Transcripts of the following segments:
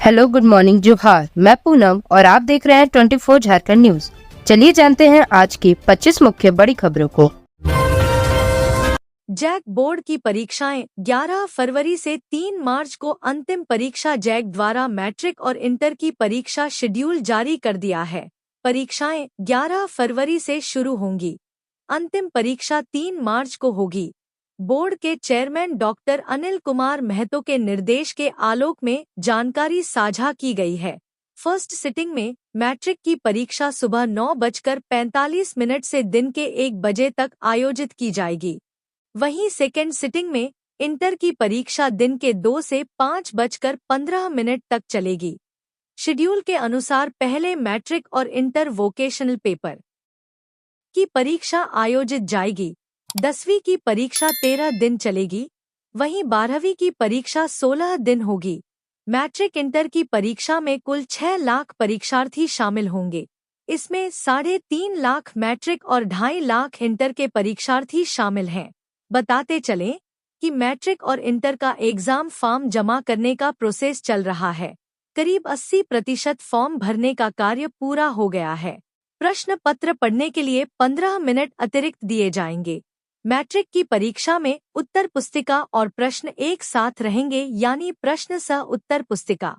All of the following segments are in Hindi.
हेलो, गुड मॉर्निंग, जोहार। मैं पूनम और आप देख रहे हैं 24 झारखंड न्यूज। चलिए जानते हैं आज की 25 मुख्य बड़ी खबरों को। जैक बोर्ड की परीक्षाएं 11 फरवरी से 3 मार्च को अंतिम परीक्षा जैक द्वारा मैट्रिक और इंटर की परीक्षा शेड्यूल जारी कर दिया है। परीक्षाएं 11 फरवरी से शुरू होंगी। अंतिम परीक्षा 3 मार्च को होगी। बोर्ड के चेयरमैन डॉक्टर अनिल कुमार महतो के निर्देश के आलोक में जानकारी साझा की गई है। फर्स्ट सिटिंग में मैट्रिक की परीक्षा सुबह 9:45 से दिन के 1 बजे तक आयोजित की जाएगी। वहीं सेकेंड सिटिंग में इंटर की परीक्षा दिन के 2 से 5:15 तक चलेगी। शेड्यूल के अनुसार पहले मैट्रिक और इंटर वोकेशनल पेपर की परीक्षा आयोजित जाएगी। 10वीं की परीक्षा 13 दिन चलेगी। वहीं 12वीं की परीक्षा 16 दिन होगी। मैट्रिक इंटर की परीक्षा में कुल 6 लाख परीक्षार्थी शामिल होंगे। इसमें 3.5 लाख मैट्रिक और 2.5 लाख इंटर के परीक्षार्थी शामिल हैं। बताते चलें कि मैट्रिक और इंटर का एग्जाम फॉर्म जमा करने का प्रोसेस चल रहा है। करीब 80% फॉर्म भरने का कार्य पूरा हो गया है। प्रश्न पत्र पढ़ने के लिए 15 मिनट अतिरिक्त दिए जाएंगे। मैट्रिक की परीक्षा में उत्तर पुस्तिका और प्रश्न एक साथ रहेंगे, यानी प्रश्न सह उत्तर पुस्तिका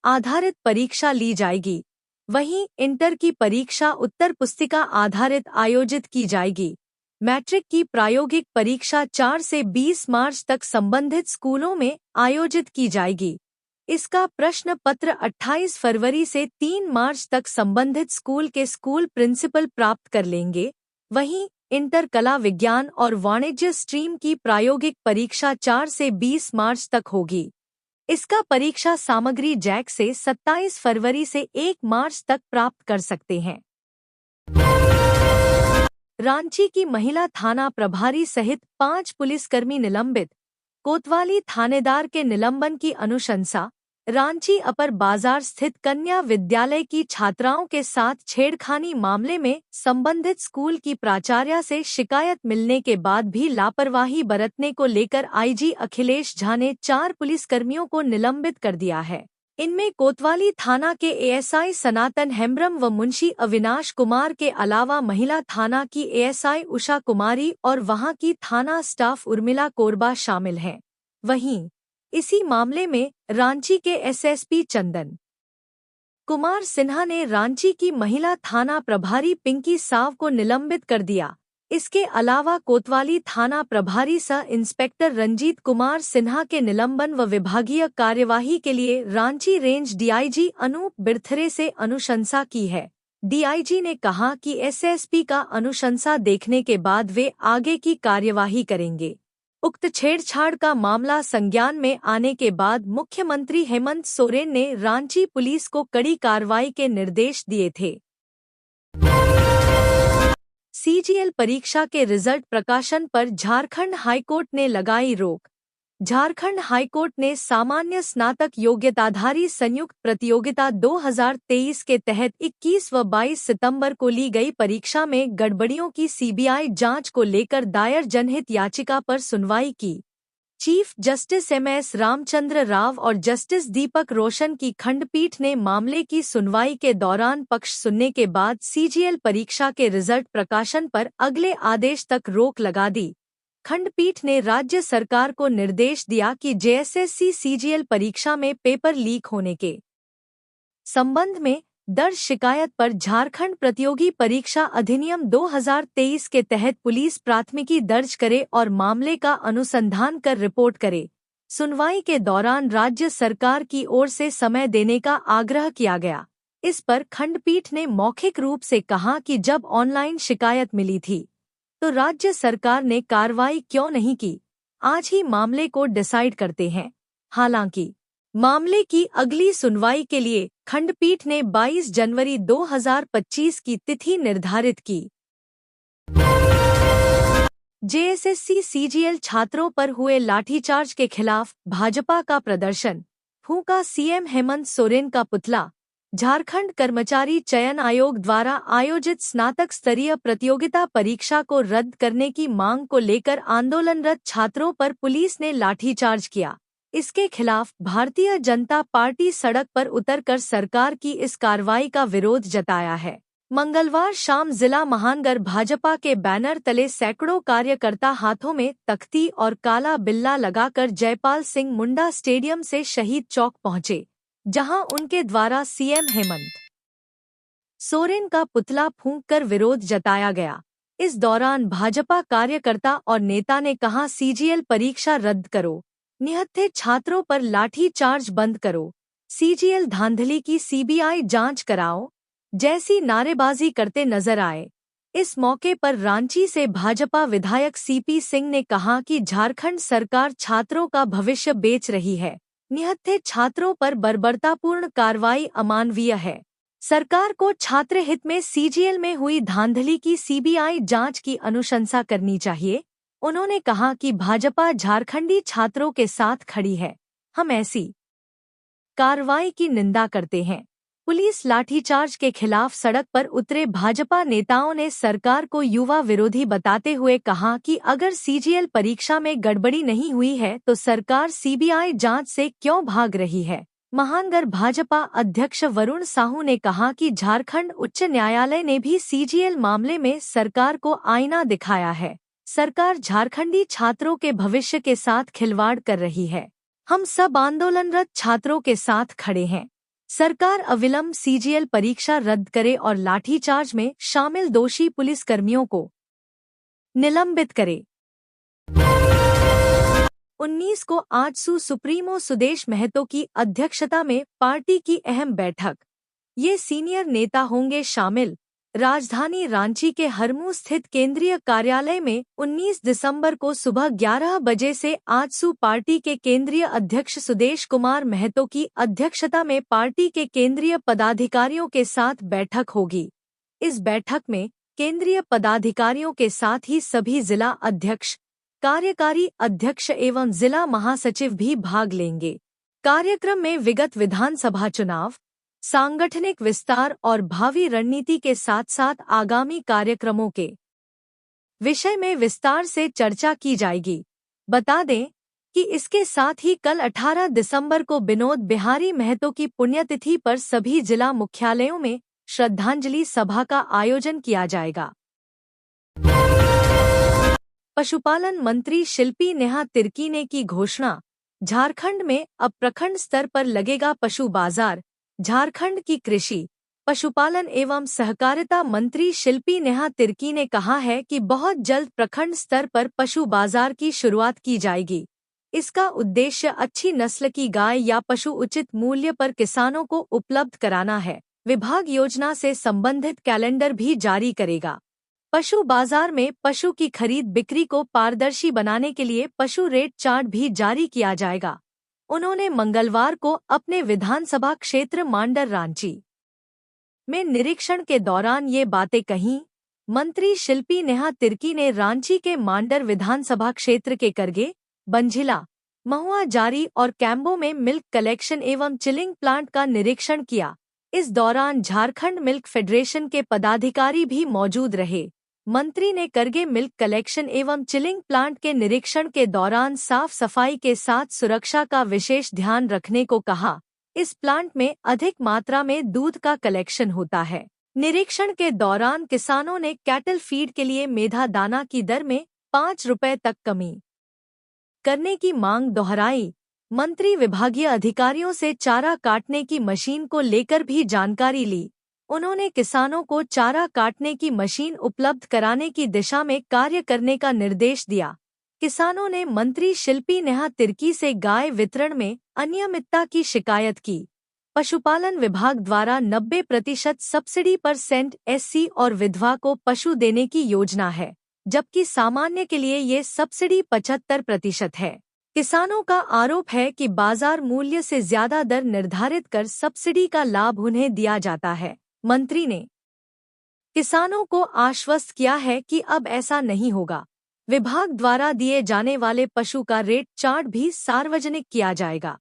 आधारित परीक्षा ली जाएगी। वहीं इंटर की परीक्षा उत्तर पुस्तिका आधारित आयोजित की जाएगी। मैट्रिक की प्रायोगिक परीक्षा 4 से 20 मार्च तक संबंधित स्कूलों में आयोजित की जाएगी। इसका प्रश्न पत्र 28 फरवरी से 3 मार्च तक संबंधित स्कूल के स्कूल प्रिंसिपल प्राप्त कर लेंगे। वहीं इंटर कला विज्ञान और वाणिज्य स्ट्रीम की प्रायोगिक परीक्षा 4 से 20 मार्च तक होगी। इसका परीक्षा सामग्री जैक से 27 फरवरी से 1 मार्च तक प्राप्त कर सकते हैं। रांची की महिला थाना प्रभारी सहित 5 पुलिसकर्मी निलंबित। कोतवाली थानेदार के निलंबन की अनुशंसा। रांची अपर बाजार स्थित कन्या विद्यालय की छात्राओं के साथ छेड़खानी मामले में संबंधित स्कूल की प्राचार्या से शिकायत मिलने के बाद भी लापरवाही बरतने को लेकर आईजी अखिलेश झा ने 4 पुलिसकर्मियों को निलंबित कर दिया है। इनमें कोतवाली थाना के एएसआई सनातन हेम्ब्रम व मुंशी अविनाश कुमार के अलावा महिला थाना की एएसआई उषा कुमारी और वहां की थाना स्टाफ उर्मिला कोरबा शामिल हैं। वहीं इसी मामले में रांची के एसएसपी चंदन कुमार सिन्हा ने रांची की महिला थाना प्रभारी पिंकी साव को निलंबित कर दिया। इसके अलावा कोतवाली थाना प्रभारी सह इंस्पेक्टर रंजीत कुमार सिन्हा के निलंबन व विभागीय कार्यवाही के लिए रांची रेंज डीआईजी अनूप बिरथरे से अनुशंसा की है। डीआईजी ने कहा कि एसएसपी का अनुशंसा देखने के बाद वे आगे की कार्यवाही करेंगे। उक्त छेड़छाड़ का मामला संज्ञान में आने के बाद मुख्यमंत्री हेमंत सोरेन ने रांची पुलिस को कड़ी कार्रवाई के निर्देश दिए थे। सीजीएल परीक्षा के रिजल्ट प्रकाशन पर झारखंड हाईकोर्ट ने लगाई रोक। झारखंड हाईकोर्ट ने सामान्य स्नातक योग्यताधारी संयुक्त प्रतियोगिता 2023 के तहत 21 व 22 सितंबर को ली गई परीक्षा में गड़बड़ियों की सीबीआई जांच को लेकर दायर जनहित याचिका पर सुनवाई की। Chief justice MS Ramchandra Rao और जस्टिस दीपक रोशन की खंडपीठ ने मामले की सुनवाई के दौरान पक्ष सुनने के बाद सीजीएल परीक्षा के रिजल्ट प्रकाशन पर अगले आदेश तक रोक लगा दी। खंडपीठ ने राज्य सरकार को निर्देश दिया कि जेएसएससी सीजीएल परीक्षा में पेपर लीक होने के संबंध में दर्ज शिकायत पर झारखंड प्रतियोगी परीक्षा अधिनियम 2023 के तहत पुलिस प्राथमिकी दर्ज करे और मामले का अनुसंधान कर रिपोर्ट करे। सुनवाई के दौरान राज्य सरकार की ओर से समय देने का आग्रह किया गया। इस पर खंडपीठ ने मौखिक रूप से कहा कि जब ऑनलाइन शिकायत मिली थी तो राज्य सरकार ने कार्रवाई क्यों नहीं की। आज ही मामले को डिसाइड करते हैं। हालांकि मामले की अगली सुनवाई के लिए खंडपीठ ने 22 जनवरी 2025 की तिथि निर्धारित की। जेएसएससी सीजीएल छात्रों पर हुए लाठीचार्ज के खिलाफ भाजपा का प्रदर्शन। फूंका सीएम हेमंत सोरेन का पुतला। झारखंड कर्मचारी चयन आयोग द्वारा आयोजित स्नातक स्तरीय प्रतियोगिता परीक्षा को रद्द करने की मांग को लेकर आंदोलनरत छात्रों पर पुलिस ने लाठीचार्ज किया। इसके खिलाफ भारतीय जनता पार्टी सड़क पर उतरकर सरकार की इस कार्रवाई का विरोध जताया है। मंगलवार शाम जिला महानगर भाजपा के बैनर तले सैकड़ों कार्यकर्ता हाथों में तख्ती और काला बिल्ला लगाकर जयपाल सिंह मुंडा स्टेडियम से शहीद चौक पहुंचे, जहां उनके द्वारा सीएम हेमंत सोरेन का पुतला फूंककर विरोध जताया गया। इस दौरान भाजपा कार्यकर्ता और नेता ने कहा, सीजीएल परीक्षा रद्द करो, निहत्थे छात्रों पर लाठी चार्ज बंद करो, सीजीएल धांधली की सीबीआई जांच कराओ जैसी नारेबाजी करते नजर आए। इस मौके पर रांची से भाजपा विधायक सीपी सिंह ने कहा कि झारखंड सरकार छात्रों का भविष्य बेच रही है, निहत्थे छात्रों पर बर्बरतापूर्ण कार्रवाई अमानवीय है। सरकार को छात्र हित में सीजीएल में हुई धांधली की सीबीआई जांच की अनुशंसा करनी चाहिए। उन्होंने कहा कि भाजपा झारखंडी छात्रों के साथ खड़ी है, हम ऐसी कार्रवाई की निंदा करते हैं। पुलिस लाठीचार्ज के खिलाफ सड़क पर उतरे भाजपा नेताओं ने सरकार को युवा विरोधी बताते हुए कहा कि अगर सीजीएल परीक्षा में गड़बड़ी नहीं हुई है तो सरकार सीबीआई जांच से क्यों भाग रही है। महानगर भाजपा अध्यक्ष वरुण साहू ने कहा कि झारखंड उच्च न्यायालय ने भी सीजीएल मामले में सरकार को आईना दिखाया है। सरकार झारखंडी छात्रों के भविष्य के साथ खिलवाड़ कर रही है। हम सब आंदोलनरत छात्रों के साथ खड़े हैं। सरकार अविलंब सीजीएल परीक्षा रद्द करे और लाठीचार्ज में शामिल दोषी पुलिसकर्मियों को निलंबित करे। 19 को आजसू सुप्रीमो सुदेश महतो की अध्यक्षता में पार्टी की अहम बैठक। ये सीनियर नेता होंगे शामिल। राजधानी रांची के हरमू स्थित केंद्रीय कार्यालय में 19 दिसंबर को सुबह 11 बजे से आजसू पार्टी के केंद्रीय अध्यक्ष सुदेश कुमार महतो की अध्यक्षता में पार्टी के केंद्रीय पदाधिकारियों के साथ बैठक होगी। इस बैठक में केंद्रीय पदाधिकारियों के साथ ही सभी जिला अध्यक्ष, कार्यकारी अध्यक्ष एवं जिला महासचिव भी भाग लेंगे। कार्यक्रम में विगत विधानसभा चुनाव, सांगठनिक विस्तार और भावी रणनीति के साथ साथ आगामी कार्यक्रमों के विषय में विस्तार से चर्चा की जाएगी। बता दें कि इसके साथ ही कल 18 दिसंबर को विनोद बिहारी महतो की पुण्यतिथि पर सभी जिला मुख्यालयों में श्रद्धांजलि सभा का आयोजन किया जाएगा। पशुपालन मंत्री शिल्पी नेहा तिर्की ने की घोषणा, झारखंड में अब प्रखंड स्तर पर लगेगा पशु बाजार। झारखंड की कृषि, पशुपालन एवं सहकारिता मंत्री शिल्पी नेहा तिर्की ने कहा है कि बहुत जल्द प्रखंड स्तर पर पशु बाजार की शुरुआत की जाएगी। इसका उद्देश्य अच्छी नस्ल की गाय या पशु उचित मूल्य पर किसानों को उपलब्ध कराना है। विभाग योजना से संबंधित कैलेंडर भी जारी करेगा। पशु बाजार में पशु की खरीद बिक्री को पारदर्शी बनाने के लिए पशु रेट चार्ट भी जारी किया जाएगा। उन्होंने मंगलवार को अपने विधानसभा क्षेत्र मांडर रांची में निरीक्षण के दौरान ये बातें कहीं। मंत्री शिल्पी नेहा तिर्की ने रांची के मांडर विधानसभा क्षेत्र के करगे, बंझिला, महुआ जारी और कैम्बो में मिल्क कलेक्शन एवं चिलिंग प्लांट का निरीक्षण किया। इस दौरान झारखंड मिल्क फेडरेशन के पदाधिकारी भी मौजूद रहे। मंत्री ने करगे मिल्क कलेक्शन एवं चिलिंग प्लांट के निरीक्षण के दौरान साफ सफाई के साथ सुरक्षा का विशेष ध्यान रखने को कहा। इस प्लांट में अधिक मात्रा में दूध का कलेक्शन होता है। निरीक्षण के दौरान किसानों ने कैटल फीड के लिए मेधा दाना की दर में 5 रुपए तक कमी करने की मांग दोहराई। मंत्री विभागीय अधिकारियों से चारा काटने की मशीन को लेकर भी जानकारी ली। उन्होंने किसानों को चारा काटने की मशीन उपलब्ध कराने की दिशा में कार्य करने का निर्देश दिया। किसानों ने मंत्री शिल्पी नेहा तिर्की से गाय वितरण में अनियमितता की शिकायत की। पशुपालन विभाग द्वारा 90% सब्सिडी पर सेंट एससी और विधवा को पशु देने की योजना है, जबकि सामान्य के लिए ये सब्सिडी 75% है। किसानों का आरोप है कि बाजार मूल्य से ज्यादा दर निर्धारित कर सब्सिडी का लाभ उन्हें दिया जाता है। मंत्री ने किसानों को आश्वस्त किया है कि अब ऐसा नहीं होगा। विभाग द्वारा दिए जाने वाले पशु का रेट चार्ट भी सार्वजनिक किया जाएगा।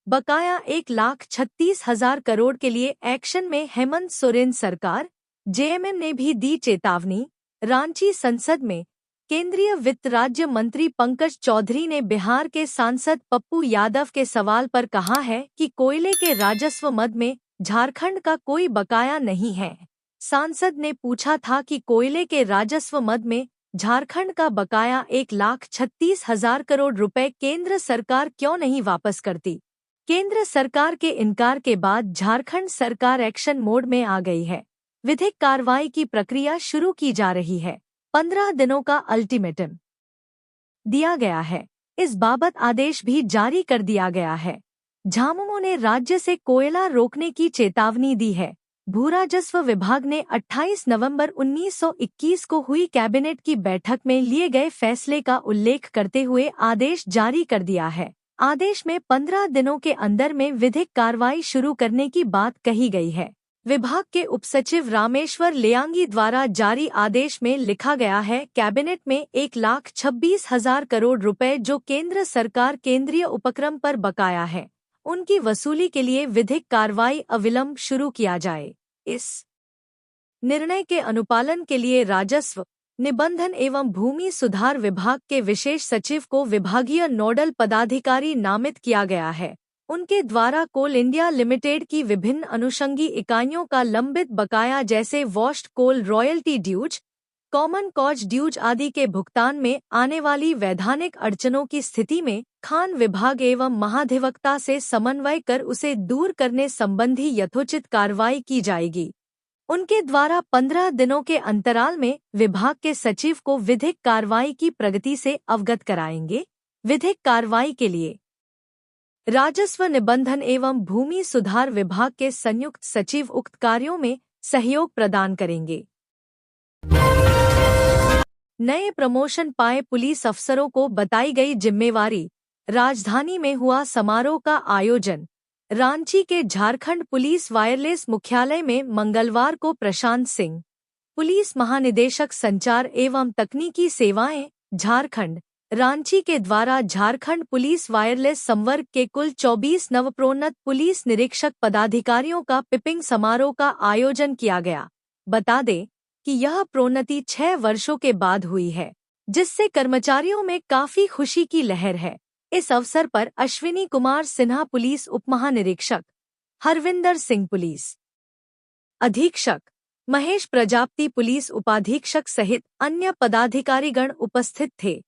बकाया 1,36,000 करोड़ के लिए एक्शन में हेमंत सोरेन सरकार, जेएमएम ने भी दी चेतावनी। रांची संसद में केंद्रीय वित्त राज्य मंत्री पंकज चौधरी ने बिहार के सांसद पप्पू यादव के सवाल पर कहा है कि कोयले के राजस्व मद में झारखंड का कोई बकाया नहीं है। सांसद ने पूछा था कि कोयले के राजस्व मद में झारखंड का बकाया 1,36,000 करोड़ रुपए केंद्र सरकार क्यों नहीं वापस करती। केंद्र सरकार के इनकार के बाद झारखंड सरकार एक्शन मोड में आ गई है। विधिक कार्रवाई की प्रक्रिया शुरू की जा रही है। 15 दिनों का अल्टीमेटम दिया गया है। इस बाबत आदेश भी जारी कर दिया गया है। झामुमो ने राज्य से कोयला रोकने की चेतावनी दी है। भूराजस्व विभाग ने 28 नवंबर 1921 को हुई कैबिनेट की बैठक में लिए गए फैसले का उल्लेख करते हुए आदेश जारी कर दिया है। आदेश में 15 दिनों के अंदर में विधिक कार्रवाई शुरू करने की बात कही गई है। विभाग के उपसचिव रामेश्वर लेयांगी द्वारा जारी आदेश में लिखा गया है, कैबिनेट में 1,26,000 करोड़ रुपए जो केंद्र सरकार केंद्रीय उपक्रम पर बकाया है, उनकी वसूली के लिए विधिक कार्रवाई अविलंब शुरू किया जाए। इस निर्णय के अनुपालन के लिए राजस्व, निबंधन एवं भूमि सुधार विभाग के विशेष सचिव को विभागीय नोडल पदाधिकारी नामित किया गया है। उनके द्वारा कोल इंडिया लिमिटेड की विभिन्न अनुषंगी इकाइयों का लंबित बकाया जैसे washed coal royalty dues, common cause dues आदि के भुगतान में आने वाली वैधानिक अड़चनों की स्थिति में खान विभाग एवं महाधिवक्ता से समन्वय कर उसे दूर करने संबंधी यथोचित कार्रवाई की जाएगी। उनके द्वारा 15 दिनों के अंतराल में विभाग के सचिव को विधिक कार्रवाई की प्रगति से अवगत कराएंगे। विधिक कार्रवाई के लिए राजस्व, निबंधन एवं भूमि सुधार विभाग के संयुक्त सचिव उक्त कार्यों में सहयोग प्रदान करेंगे। नए प्रमोशन पाए पुलिस अफसरों को बताई गई जिम्मेवारी। राजधानी में हुआ समारोह का आयोजन। रांची के झारखंड पुलिस वायरलेस मुख्यालय में मंगलवार को प्रशांत सिंह, पुलिस महानिदेशक संचार एवं तकनीकी सेवाएं झारखंड, रांची के द्वारा झारखंड पुलिस वायरलेस संवर्ग के कुल 24 नवप्रोन्नत पुलिस निरीक्षक पदाधिकारियों का पिपिंग समारोह का आयोजन किया गया। बता दें कि यह प्रोन्नति 6 वर्षों के बाद हुई है, जिससे कर्मचारियों में काफी खुशी की लहर है। इस अवसर पर अश्विनी कुमार सिन्हा पुलिस उपमहानिरीक्षक, हरविंदर सिंह पुलिस अधीक्षक, महेश प्रजापति पुलिस उपाधीक्षक सहित अन्य पदाधिकारीगण उपस्थित थे।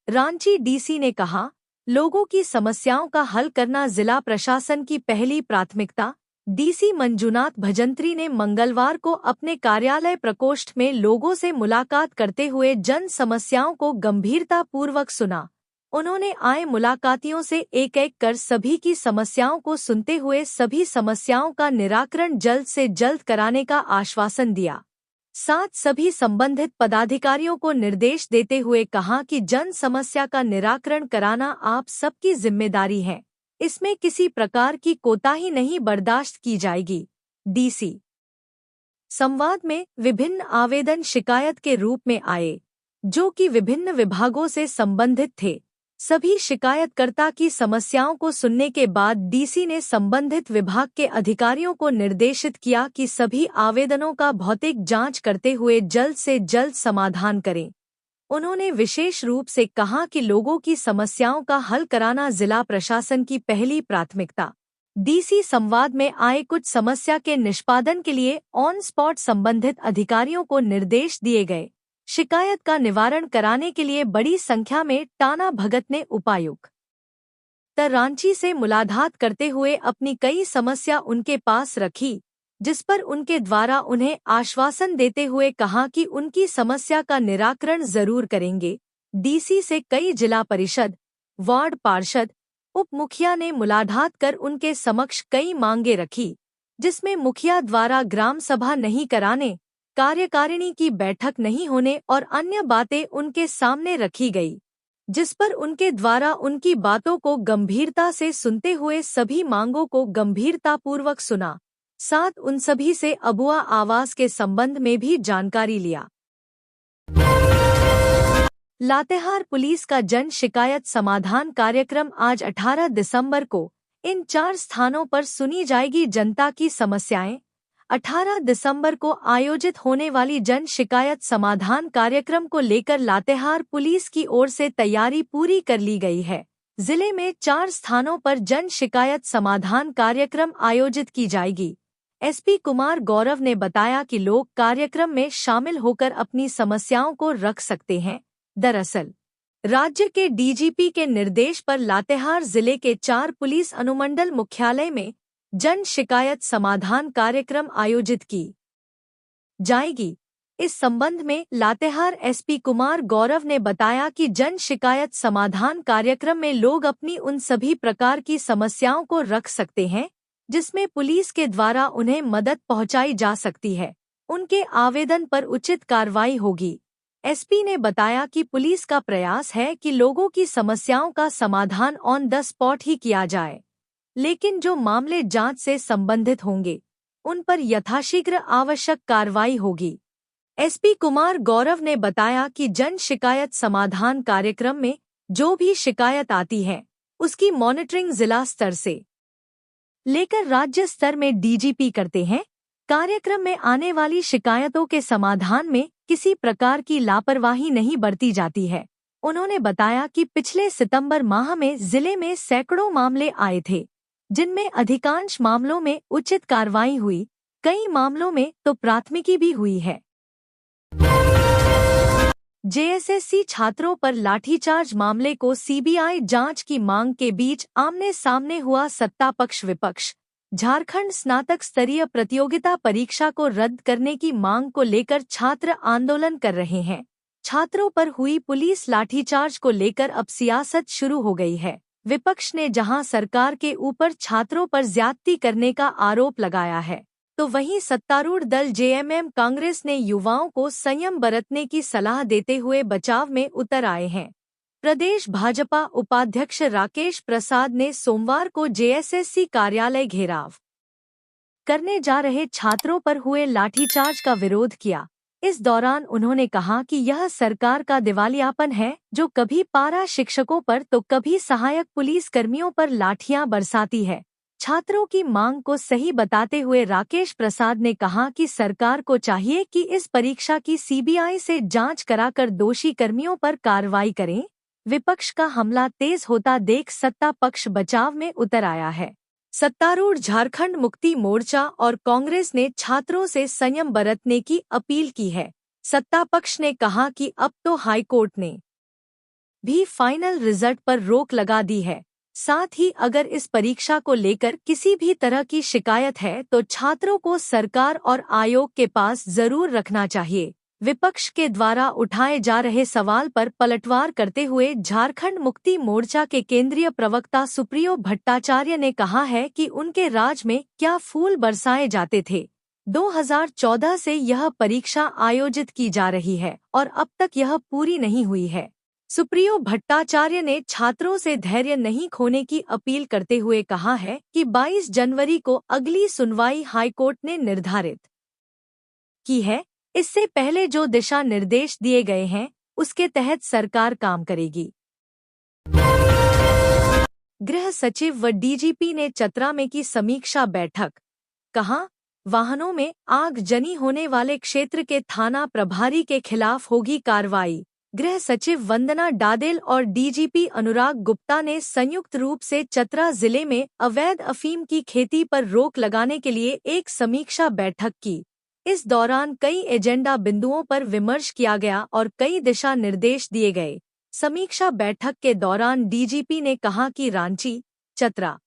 रांची डीसी ने कहा, लोगों की समस्याओं का हल करना जिला प्रशासन की पहली प्राथमिकता। डीसी मंजुनाथ भजंत्री ने मंगलवार को अपने कार्यालय प्रकोष्ठ में लोगों से मुलाकात करते हुए जन समस्याओं को गंभीरतापूर्वक सुना। उन्होंने आए मुलाकातियों से एक एक कर सभी की समस्याओं को सुनते हुए सभी समस्याओं का निराकरण जल्द से जल्द कराने का आश्वासन दिया। साथ सभी संबंधित पदाधिकारियों को निर्देश देते हुए कहा कि जन समस्या का निराकरण कराना आप सबकी जिम्मेदारी है। इसमें किसी प्रकार की कोताही नहीं बर्दाश्त की जाएगी। डीसी संवाद में विभिन्न आवेदन शिकायत के रूप में आए, जो कि विभिन्न विभागों से संबंधित थे। सभी शिकायतकर्ता की समस्याओं को सुनने के बाद डीसी ने संबंधित विभाग के अधिकारियों को निर्देशित किया कि सभी आवेदनों का भौतिक जांच करते हुए जल्द से जल्द समाधान करें। उन्होंने विशेष रूप से कहा कि लोगों की समस्याओं का हल कराना जिला प्रशासन की पहली प्राथमिकता। डीसी संवाद में आए कुछ समस्या के निष्पादन के लिए ऑन स्पॉट संबंधित अधिकारियों को निर्देश दिए गए। शिकायत का निवारण कराने के लिए बड़ी संख्या में टाना भगत ने उपायुक्त रांची से मुलाकात करते हुए अपनी कई समस्या उनके पास रखी, जिस पर उनके द्वारा उन्हें आश्वासन देते हुए कहा कि उनकी समस्या का निराकरण जरूर करेंगे। डीसी से कई जिला परिषद, वार्ड पार्षद, उप मुखिया ने मुलाकात कर उनके समक्ष कई मांगे रखी, जिसमें मुखिया द्वारा ग्राम सभा नहीं कराने, कार्यकारिणी की बैठक नहीं होने और अन्य बातें उनके सामने रखी गई, जिस पर उनके द्वारा उनकी बातों को गंभीरता से सुनते हुए सभी मांगों को गंभीरतापूर्वक सुना। साथ उन सभी से अबुआ आवास के संबंध में भी जानकारी लिया। लातेहार पुलिस का जन शिकायत समाधान कार्यक्रम आज 18 दिसंबर को इन 4 स्थानों पर सुनी जाएगी। जनता की समस्याएं 18 दिसंबर को आयोजित होने वाली जन शिकायत समाधान कार्यक्रम को लेकर लातेहार पुलिस की ओर से तैयारी पूरी कर ली गई है। जिले में 4 स्थानों पर जन शिकायत समाधान कार्यक्रम आयोजित की जाएगी। एसपी कुमार गौरव ने बताया कि लोग कार्यक्रम में शामिल होकर अपनी समस्याओं को रख सकते हैं। दरअसल राज्य के डीजीपी के निर्देश पर लातेहार जिले के 4 पुलिस अनुमंडल मुख्यालय में जन शिकायत समाधान कार्यक्रम आयोजित की जाएगी। इस संबंध में लातेहार एसपी कुमार गौरव ने बताया कि जन शिकायत समाधान कार्यक्रम में लोग अपनी उन सभी प्रकार की समस्याओं को रख सकते हैं जिसमें पुलिस के द्वारा उन्हें मदद पहुंचाई जा सकती है। उनके आवेदन पर उचित कार्रवाई होगी। एसपी ने बताया कि पुलिस का प्रयास है कि लोगों की समस्याओं का समाधान ऑन द स्पॉट ही किया जाए, लेकिन जो मामले जांच से संबंधित होंगे उन पर यथाशीघ्र आवश्यक कार्रवाई होगी। एसपी कुमार गौरव ने बताया कि जन शिकायत समाधान कार्यक्रम में जो भी शिकायत आती है उसकी मॉनिटरिंग जिला स्तर से लेकर राज्य स्तर में डीजीपी करते हैं। कार्यक्रम में आने वाली शिकायतों के समाधान में किसी प्रकार की लापरवाही नहीं बरती जाती है। उन्होंने बताया कि पिछले सितंबर माह में जिले में सैकड़ों मामले आए थे, जिनमें अधिकांश मामलों में उचित कार्रवाई हुई, कई मामलों में तो प्राथमिकी भी हुई है। जेएसएससी छात्रों पर लाठीचार्ज मामले को सीबीआई जांच की मांग के बीच आमने सामने हुआ सत्ता पक्ष विपक्ष। झारखंड स्नातक स्तरीय प्रतियोगिता परीक्षा को रद्द करने की मांग को लेकर छात्र आंदोलन कर रहे हैं। छात्रों पर हुई पुलिस लाठीचार्ज को लेकर अब सियासत शुरू हो गई है। विपक्ष ने जहां सरकार के ऊपर छात्रों पर ज्यादती करने का आरोप लगाया है, तो वहीं सत्तारूढ़ दल जेएमएम कांग्रेस ने युवाओं को संयम बरतने की सलाह देते हुए बचाव में उतर आए हैं। प्रदेश भाजपा उपाध्यक्ष राकेश प्रसाद ने सोमवार को जेएसएससी कार्यालय घेराव करने जा रहे छात्रों पर हुए लाठीचार्ज का विरोध किया। इस दौरान उन्होंने कहा कि यह सरकार का दिवालियापन है, जो कभी पारा शिक्षकों पर तो कभी सहायक पुलिस कर्मियों पर लाठियां बरसाती है। छात्रों की मांग को सही बताते हुए राकेश प्रसाद ने कहा कि सरकार को चाहिए कि इस परीक्षा की सीबीआई से जांच कराकर दोषी कर्मियों पर कार्रवाई करें। विपक्ष का हमला तेज होता देख सत्ता पक्ष बचाव में उतर आया है। सत्तारूढ़ झारखंड मुक्ति मोर्चा और कांग्रेस ने छात्रों से संयम बरतने की अपील की है। सत्ता पक्ष ने कहा कि अब तो हाईकोर्ट ने भी फाइनल रिजल्ट पर रोक लगा दी है। साथ ही अगर इस परीक्षा को लेकर किसी भी तरह की शिकायत है तो छात्रों को सरकार और आयोग के पास जरूर रखना चाहिए। विपक्ष के द्वारा उठाए जा रहे सवाल पर पलटवार करते हुए झारखंड मुक्ति मोर्चा के केंद्रीय प्रवक्ता सुप्रियो भट्टाचार्य ने कहा है कि उनके राज में क्या फूल बरसाए जाते थे। 2014 से यह परीक्षा आयोजित की जा रही है और अब तक यह पूरी नहीं हुई है। सुप्रियो भट्टाचार्य ने छात्रों से धैर्य नहीं खोने की अपील करते हुए कहा है कि 22 जनवरी को अगली सुनवाई हाईकोर्ट ने निर्धारित की है। इससे पहले जो दिशा निर्देश दिए गए हैं उसके तहत सरकार काम करेगी। गृह सचिव व डीजीपी ने चतरा में की समीक्षा बैठक। कहा, वाहनों में आगजनी होने वाले क्षेत्र के थाना प्रभारी के खिलाफ होगी कार्रवाई। गृह सचिव वंदना डाडेल और डीजीपी अनुराग गुप्ता ने संयुक्त रूप से चतरा जिले में अवैध अफीम की खेती पर रोक लगाने के लिए एक समीक्षा बैठक की। इस दौरान कई एजेंडा बिंदुओं पर विमर्श किया गया और कई दिशा निर्देश दिए गए। समीक्षा बैठक के दौरान डीजीपी ने कहा कि रांची, चतरा,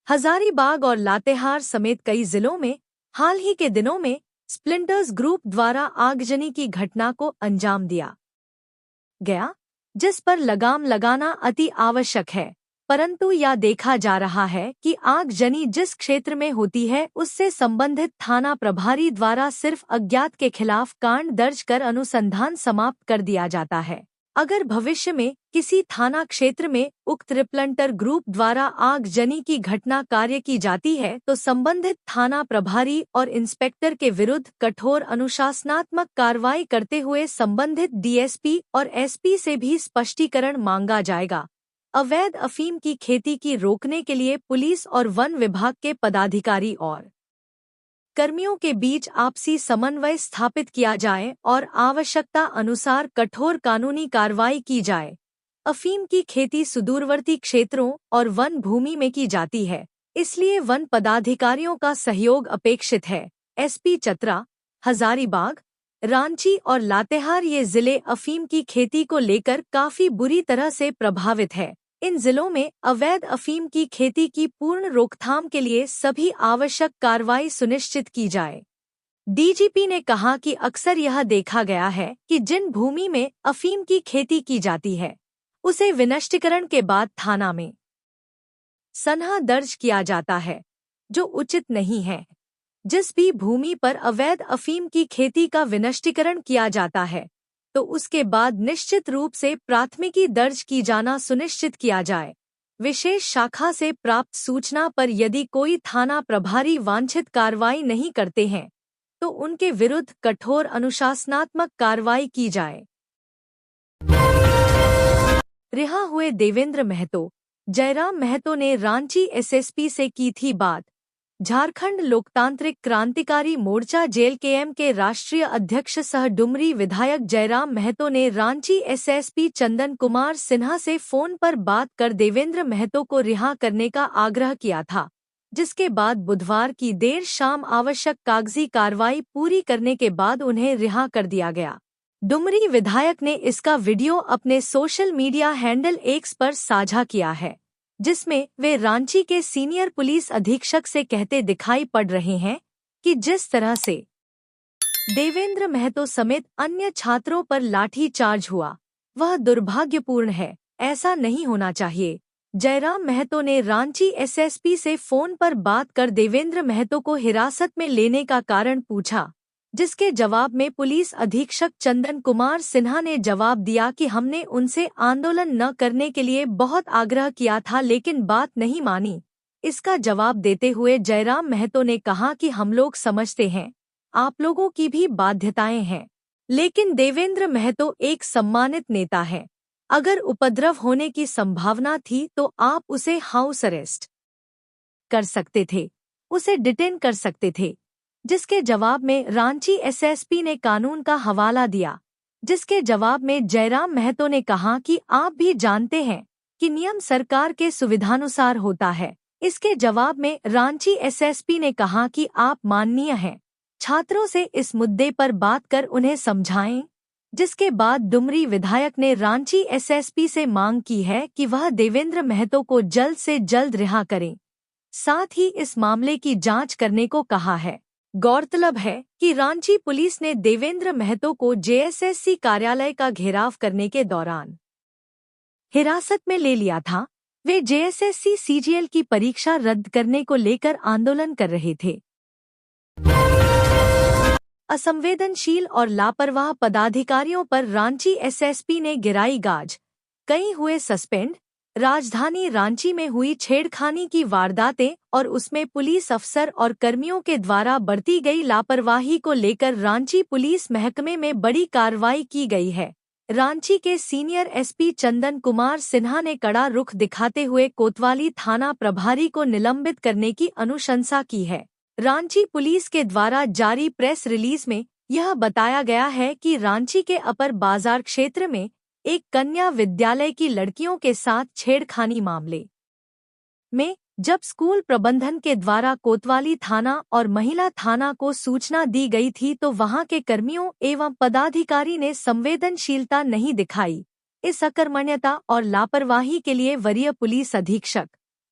हजारीबाग और लातेहार समेत कई जिलों में हाल ही के दिनों में स्प्लिंटर्स ग्रुप द्वारा आगजनी की घटना को अंजाम दिया गया, जिस पर लगाम लगाना अति आवश्यक है। परंतु यह देखा जा रहा है कि आगजनी जिस क्षेत्र में होती है उससे संबंधित थाना प्रभारी द्वारा सिर्फ अज्ञात के खिलाफ कांड दर्ज कर अनुसंधान समाप्त कर दिया जाता है। अगर भविष्य में किसी थाना क्षेत्र में उक्त रिप्लंटर ग्रुप द्वारा आगजनी की घटना कार्य की जाती है तो संबंधित थाना प्रभारी और इंस्पेक्टर के विरुद्ध कठोर अनुशासनात्मक कार्रवाई करते हुए संबंधित डीएसपी और एसपी से भी स्पष्टीकरण मांगा जाएगा। अवैध अफीम की खेती की रोकने के लिए पुलिस और वन विभाग के पदाधिकारी और कर्मियों के बीच आपसी समन्वय स्थापित किया जाए और आवश्यकता अनुसार कठोर कानूनी कार्रवाई की जाए। अफीम की खेती सुदूरवर्ती क्षेत्रों और वन भूमि में की जाती है, इसलिए वन पदाधिकारियों का सहयोग अपेक्षित है। एसपी चतरा, हजारीबाग, रांची और लातेहार ये जिले अफीम की खेती को लेकर काफी बुरी तरह से प्रभावित है। इन जिलों में अवैध अफीम की खेती की पूर्ण रोकथाम के लिए सभी आवश्यक कार्रवाई सुनिश्चित की जाए। डीजीपी ने कहा कि अक्सर यह देखा गया है कि जिन भूमि में अफीम की खेती की जाती है, उसे विनष्टीकरण के बाद थाना में सनहा दर्ज किया जाता है, जो उचित नहीं है। जिस भी भूमि पर अवैध अफीम की खेती का विनष्टीकरण किया जाता है, तो उसके बाद निश्चित रूप से प्राथमिकी दर्ज की जाना सुनिश्चित किया जाए। विशेष शाखा से प्राप्त सूचना पर यदि कोई थाना प्रभारी वांछित कार्रवाई नहीं करते हैं, तो उनके विरुद्ध कठोर अनुशासनात्मक कार्रवाई की जाए। रिहा हुए देवेंद्र महतो। जयराम महतो ने रांची एसएसपी से की थी बात। झारखंड लोकतांत्रिक क्रांतिकारी मोर्चा जेएलकेएम के राष्ट्रीय अध्यक्ष सह डुमरी विधायक जयराम महतो ने रांची एसएसपी चंदन कुमार सिन्हा से फोन पर बात कर देवेंद्र महतो को रिहा करने का आग्रह किया था, जिसके बाद बुधवार की देर शाम आवश्यक कागजी कार्रवाई पूरी करने के बाद उन्हें रिहा कर दिया गया। डुमरी विधायक ने इसका वीडियो अपने सोशल मीडिया हैंडल एक्स पर साझा किया है, जिसमें वे रांची के सीनियर पुलिस अधीक्षक से कहते दिखाई पड़ रहे हैं कि जिस तरह से देवेंद्र महतो समेत अन्य छात्रों पर लाठी चार्ज हुआ, वह दुर्भाग्यपूर्ण है, ऐसा नहीं होना चाहिए। जयराम महतो ने रांची एसएसपी से फोन पर बात कर देवेंद्र महतो को हिरासत में लेने का कारण पूछा, जिसके जवाब में पुलिस अधीक्षक चंदन कुमार सिन्हा ने जवाब दिया कि हमने उनसे आंदोलन न करने के लिए बहुत आग्रह किया था, लेकिन बात नहीं मानी। इसका जवाब देते हुए जयराम महतो ने कहा कि हम लोग समझते हैं, आप लोगों की भी बाध्यताएं हैं, लेकिन देवेंद्र महतो एक सम्मानित नेता है। अगर उपद्रव होने की संभावना थी तो आप उसे हाउस अरेस्ट कर सकते थे, उसे डिटेन कर सकते थे। जिसके जवाब में रांची एसएसपी ने कानून का हवाला दिया, जिसके जवाब में जयराम महतो ने कहा कि आप भी जानते हैं कि नियम सरकार के सुविधानुसार होता है। इसके जवाब में रांची एसएसपी ने कहा कि आप माननीय हैं, छात्रों से इस मुद्दे पर बात कर उन्हें समझाएं। जिसके बाद डुमरी विधायक ने रांची एसएसपी से मांग की है कि वह देवेंद्र महतो को जल्द से जल्द रिहा करें, साथ ही इस मामले की जांच करने को कहा है। गौरतलब है कि रांची पुलिस ने देवेंद्र महतो को जेएसएससी कार्यालय का घेराव करने के दौरान हिरासत में ले लिया था। वे जेएसएससी सीजीएल की परीक्षा रद्द करने को लेकर आंदोलन कर रहे थे। असंवेदनशील और लापरवाह पदाधिकारियों पर रांची एसएसपी ने गिराई गाज, कई हुए सस्पेंड। राजधानी रांची में हुई छेड़खानी की वारदातें और उसमें पुलिस अफसर और कर्मियों के द्वारा बरती गई लापरवाही को लेकर रांची पुलिस महकमे में बड़ी कार्रवाई की गई है। रांची के सीनियर एसपी चंदन कुमार सिन्हा ने कड़ा रुख दिखाते हुए कोतवाली थाना प्रभारी को निलंबित करने की अनुशंसा की है। रांची पुलिस के द्वारा जारी प्रेस रिलीज में यह बताया गया है कि रांची के अपर बाजार क्षेत्र में एक कन्या विद्यालय की लड़कियों के साथ छेड़खानी मामले में जब स्कूल प्रबंधन के द्वारा कोतवाली थाना और महिला थाना को सूचना दी गई थी, तो वहां के कर्मियों एवं पदाधिकारी ने संवेदनशीलता नहीं दिखाई। इस अकर्मण्यता और लापरवाही के लिए वरीय पुलिस अधीक्षक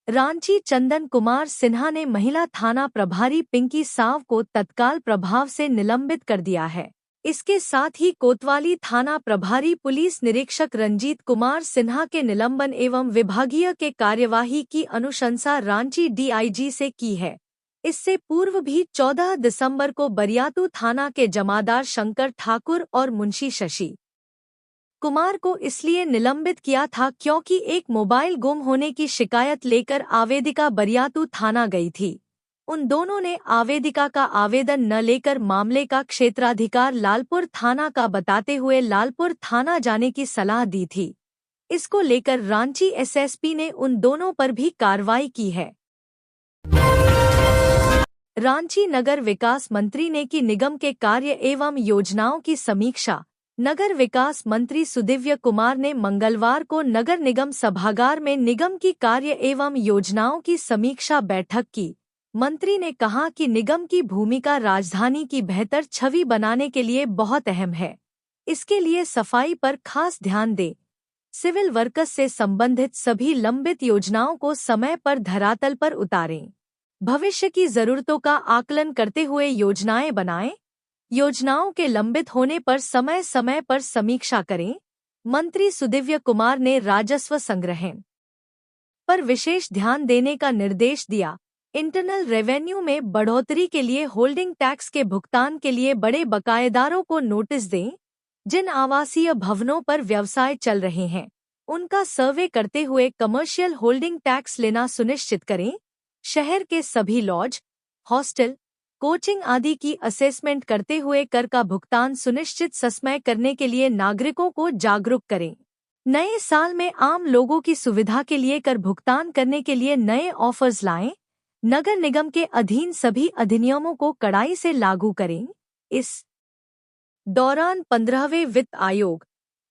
रांची चंदन कुमार सिन्हा ने महिला थाना प्रभारी पिंकी साव को तत्काल प्रभाव से निलंबित कर दिया है। इसके साथ ही कोतवाली थाना प्रभारी पुलिस निरीक्षक रंजीत कुमार सिन्हा के निलंबन एवं विभागीय के कार्यवाही की अनुशंसा रांची डीआईजी से की है। इससे पूर्व भी 14 दिसंबर को बरियातू थाना के जमादार शंकर ठाकुर और मुंशी शशि कुमार को इसलिए निलंबित किया था क्योंकि एक मोबाइल गुम होने की शिकायत लेकर आवेदिका बरियातू थाना गई थी। उन दोनों ने आवेदिका का आवेदन न लेकर मामले का क्षेत्राधिकार लालपुर थाना का बताते हुए लालपुर थाना जाने की सलाह दी थी। इसको लेकर रांची एसएसपी ने उन दोनों पर भी कार्रवाई की है। रांची नगर विकास मंत्री ने की निगम के कार्य एवं योजनाओं की समीक्षा। नगर विकास मंत्री सुदिव्य कुमार ने मंगलवार को नगर निगम सभागार में निगम की कार्य एवं योजनाओं की समीक्षा बैठक की। मंत्री ने कहा कि निगम की भूमिका राजधानी की बेहतर छवि बनाने के लिए बहुत अहम है। इसके लिए सफाई पर खास ध्यान दें। सिविल वर्कर्स से संबंधित सभी लंबित योजनाओं को समय पर धरातल पर उतारें। भविष्य की जरूरतों का आकलन करते हुए योजनाएं बनाएं। योजनाओं के लंबित होने पर समय समय पर समीक्षा करें। मंत्री सुदिव्य कुमार ने राजस्व संग्रह पर विशेष ध्यान देने का निर्देश दिया। इंटरनल रेवेन्यू में बढ़ोतरी के लिए होल्डिंग टैक्स के भुगतान के लिए बड़े बकायेदारों को नोटिस दें। जिन आवासीय भवनों पर व्यवसाय चल रहे हैं उनका सर्वे करते हुए कमर्शियल होल्डिंग टैक्स लेना सुनिश्चित करें। शहर के सभी लॉज, हॉस्टल, कोचिंग आदि की असेसमेंट करते हुए कर का भुगतान सुनिश्चित समय करने के लिए नागरिकों को जागरूक करें। नए साल में आम लोगों की सुविधा के लिए कर भुगतान करने के लिए नए ऑफर्स लाएं। नगर निगम के अधीन सभी अधिनियमों को कड़ाई से लागू करें। इस दौरान 15वें वित्त आयोग,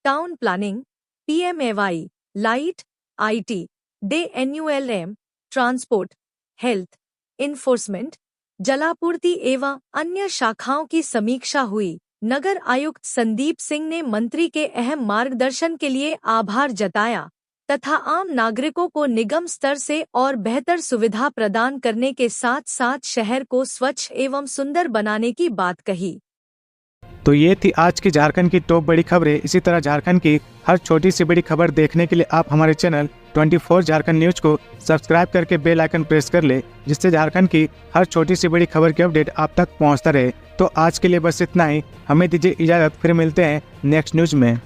town planning, PMAY, light, IT, DNULM, transport, health, enforcement, जलापूर्ति एवं अन्य शाखाओं की समीक्षा हुई। नगर आयुक्त संदीप सिंह ने मंत्री के अहम मार्गदर्शन के लिए आभार जताया तथा आम नागरिकों को निगम स्तर से और बेहतर सुविधा प्रदान करने के साथ साथ शहर को स्वच्छ एवं सुंदर बनाने की बात कही। तो ये थी आज की झारखंड की टॉप बड़ी खबरें। इसी तरह झारखंड की हर छोटी सी बड़ी खबर देखने के लिए आप हमारे चैनल 24 झारखंड न्यूज को सब्सक्राइब करके बेल आइकन प्रेस कर ले, जिससे झारखंड की हर छोटी सी बड़ी खबर की अपडेट आप तक पहुंचता रहे। तो आज के लिए बस इतना ही। हमें दीजिए इजाजत, फिर मिलते हैं नेक्स्ट न्यूज में।